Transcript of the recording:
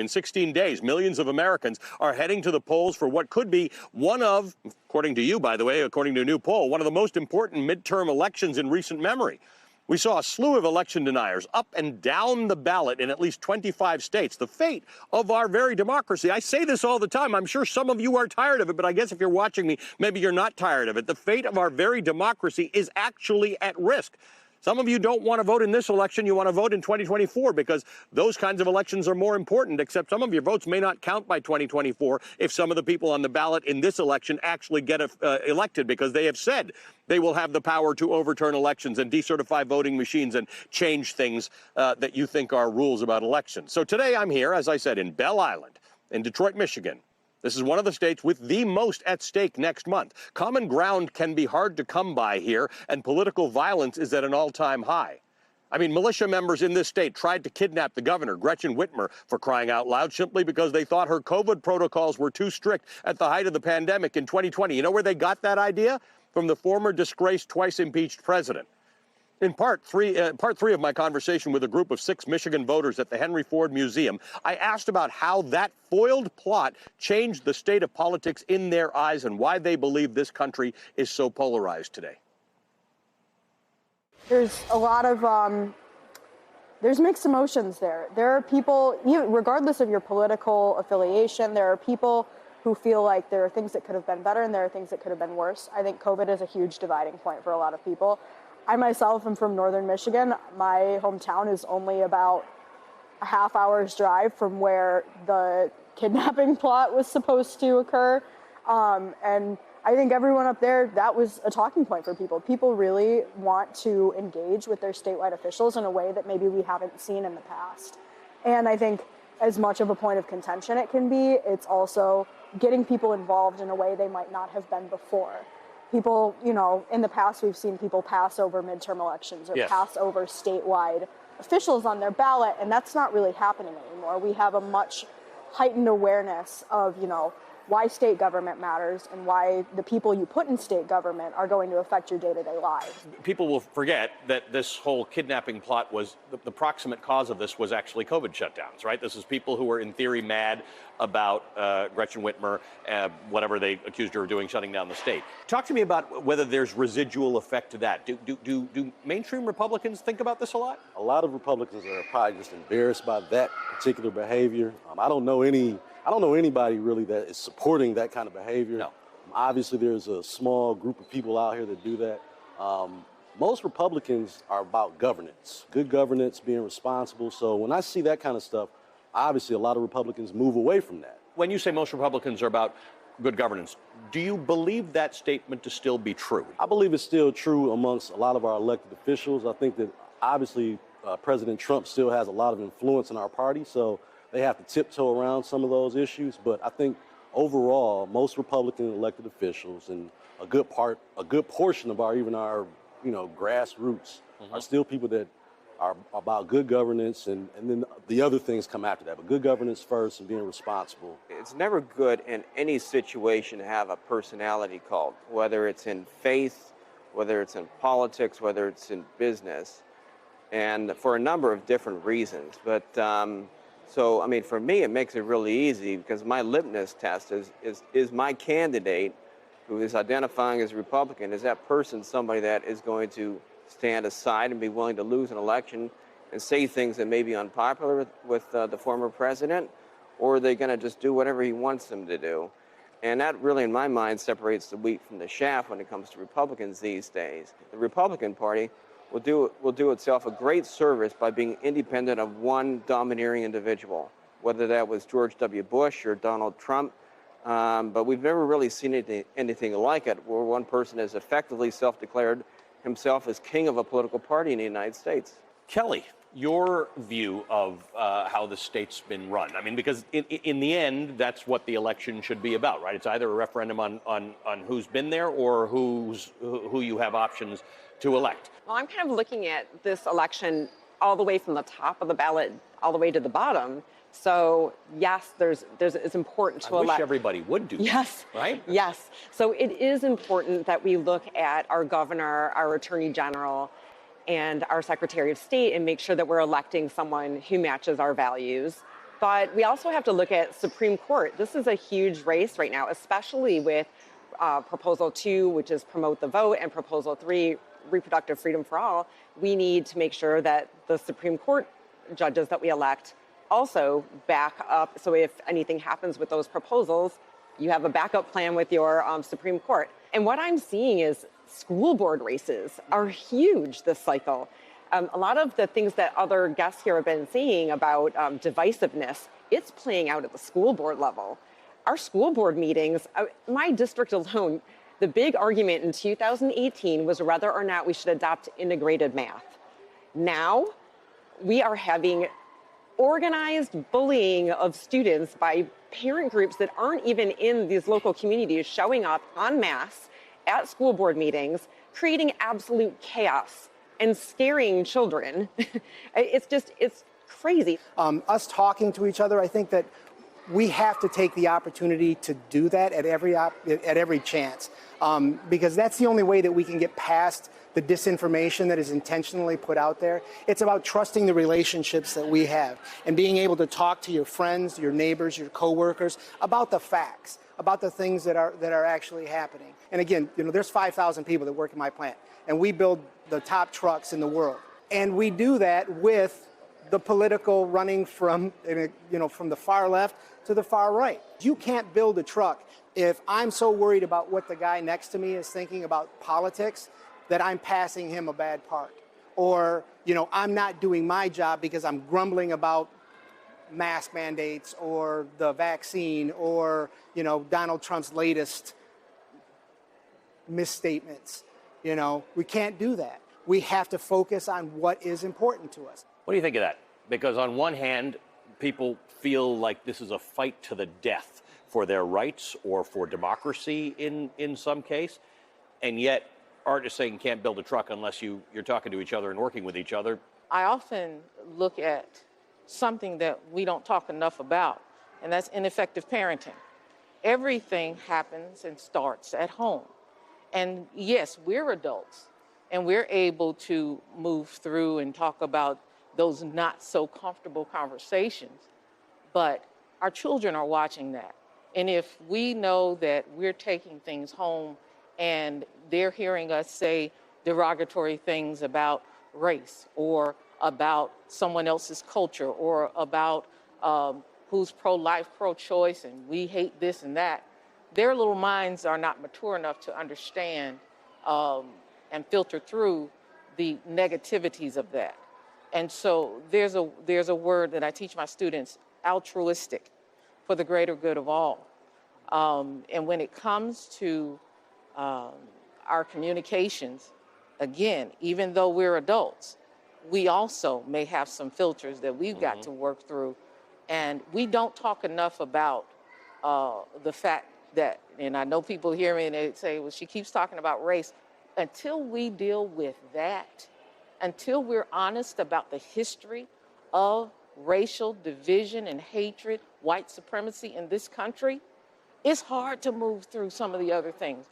In 16 days, millions of Americans are heading to the polls for what could be one of, according to you, by the way, according to a new poll, one of the most important midterm elections in recent memory. We saw a slew of election deniers up and down the ballot in at least 25 states. The fate of our very democracy. I say this all the time. I'm sure some of you are tired of it, but I guess if you're watching me, maybe you're not tired of it. The fate of our very democracy is actually at risk. Some of you don't want to vote in this election. You want to vote in 2024 because those kinds of elections are more important, except some of your votes may not count by 2024 if some of the people on the ballot in this election actually get elected, because they have said they will have the power to overturn elections and decertify voting machines and change things that you think are rules about elections. So today I'm here, as I said, in Belle Island, in Detroit, Michigan. This is one of the states with the most at stake next month. Common ground can be hard to come by here, and political violence is at an all-time high. I mean, militia members in this state tried to kidnap the governor, Gretchen Whitmer, for crying out loud, simply because they thought her COVID protocols were too strict at the height of the pandemic in 2020. You know where they got that idea? From the former disgraced, twice impeached president. In part three of my conversation with a group of 6 Michigan voters at the Henry Ford Museum, I asked about how that foiled plot changed the state of politics in their eyes and why they believe this country is so polarized today. There's a lot of, there's mixed emotions there. There are people, regardless of your political affiliation, there are people who feel like there are things that could have been better and there are things that could have been worse. I think COVID is a huge dividing point for a lot of people. I myself am from northern Michigan. My hometown is only about a half hour's drive from where the kidnapping plot was supposed to occur. And I think everyone up there, that was a talking point for people. People really want to engage with their statewide officials in a way that maybe we haven't seen in the past. And I think as much of a point of contention it can be, it's also getting people involved in a way they might not have been before. People, in the past, we've seen people pass over midterm elections or pass over statewide officials on their ballot, and that's not really happening anymore. We have a much heightened awareness of, why state government matters and why the people you put in state government are going to affect your day-to-day lives. People will forget that this whole kidnapping plot was, the proximate cause of this was actually COVID shutdowns, right? This is people who were in theory mad about Gretchen Whitmer, whatever they accused her of doing, shutting down the state. Talk to me about whether there's residual effect to that. Do mainstream Republicans think about this a lot? A lot of Republicans are probably just embarrassed by that particular behavior. I don't know anybody really that is supporting that kind of behavior. No. Obviously, there's a small group of people out here that do that. Most Republicans are about governance, good governance, being responsible. So when I see that kind of stuff, obviously a lot of Republicans move away from that. When you say most Republicans are about good governance, do you believe that statement to still be true? I believe it's still true amongst a lot of our elected officials. I think that obviously President Trump still has a lot of influence in our party, so they have to tiptoe around some of those issues. But I think overall, most Republican elected officials and a good portion of our grassroots are still people that are about good governance, and then the other things come after that. But good governance first and being responsible. It's never good in any situation to have a personality cult, whether it's in faith, whether it's in politics, whether it's in business, and for a number of different reasons. But so, I mean, for me, it makes it really easy because my litmus test is my candidate who is identifying as Republican, is that person somebody that is going to stand aside and be willing to lose an election and say things that may be unpopular with the former president, or are they going to just do whatever he wants them to do? And that really, in my mind, separates the wheat from the chaff when it comes to Republicans these days. The Republican Party will do itself a great service by being independent of one domineering individual, whether that was George W. Bush or Donald Trump. But we've never really seen anything like it, where one person has effectively self-declared himself as king of a political party in the United States. Kelly, your view of how the state's been run. I mean, because in the end, that's what the election should be about, right? It's either a referendum on who's been there or who you have options to elect. Well, I'm kind of looking at this election all the way from the top of the ballot all the way to the bottom. So yes, it's important to elect. I wish everybody would do that. Yes. Right? Yes. So it is important that we look at our governor, our attorney general, and our secretary of state and make sure that we're electing someone who matches our values. But we also have to look at Supreme Court. This is a huge race right now, especially with Proposal 2, which is promote the vote, and Proposal 3, reproductive freedom for all. We need to make sure that the Supreme Court judges that we elect also back up. So if anything happens with those proposals, you have a backup plan with your Supreme Court. And what I'm seeing is school board races are huge this cycle. A lot of the things that other guests here have been saying about divisiveness, it's playing out at the school board level. Our school board meetings, my district alone, the big argument in 2018 was whether or not we should adopt integrated math. Now, we are having organized bullying of students by parent groups that aren't even in these local communities showing up en masse at school board meetings, creating absolute chaos and scaring children. It's crazy. Us talking to each other, I think that we have to take the opportunity to do that at every chance, because that's the only way that we can get past the disinformation that is intentionally put out there. It's about trusting the relationships that we have and being able to talk to your friends, your neighbors, your coworkers about the facts, about the things that are actually happening. And again, there's 5,000 people that work in my plant, and we build the top trucks in the world. And we do that with the political running from the far left to the far right. You can't build a truck if I'm so worried about what the guy next to me is thinking about politics that I'm passing him a bad part. Or, I'm not doing my job because I'm grumbling about mask mandates or the vaccine or, Donald Trump's latest misstatements. We can't do that. We have to focus on what is important to us. What do you think of that? Because on one hand, people feel like this is a fight to the death for their rights or for democracy in some case, and yet Art is saying you can't build a truck unless you're talking to each other and working with each other. I often look at something that we don't talk enough about, and that's ineffective parenting. Everything happens and starts at home. And yes, we're adults, and we're able to move through and talk about those not so comfortable conversations, but our children are watching that. And if we know that we're taking things home and they're hearing us say derogatory things about race or about someone else's culture or about who's pro-life, pro-choice, and we hate this and that, their little minds are not mature enough to understand and filter through the negativities of that. And so there's a word that I teach my students, altruistic, for the greater good of all. And when it comes to our communications, again, even though we're adults, we also may have some filters that we've got to work through. And we don't talk enough about the fact that, and I know people hear me and they say, well, she keeps talking about race. Until we deal with that, until we're honest about the history of racial division and hatred, white supremacy in this country, it's hard to move through some of the other things.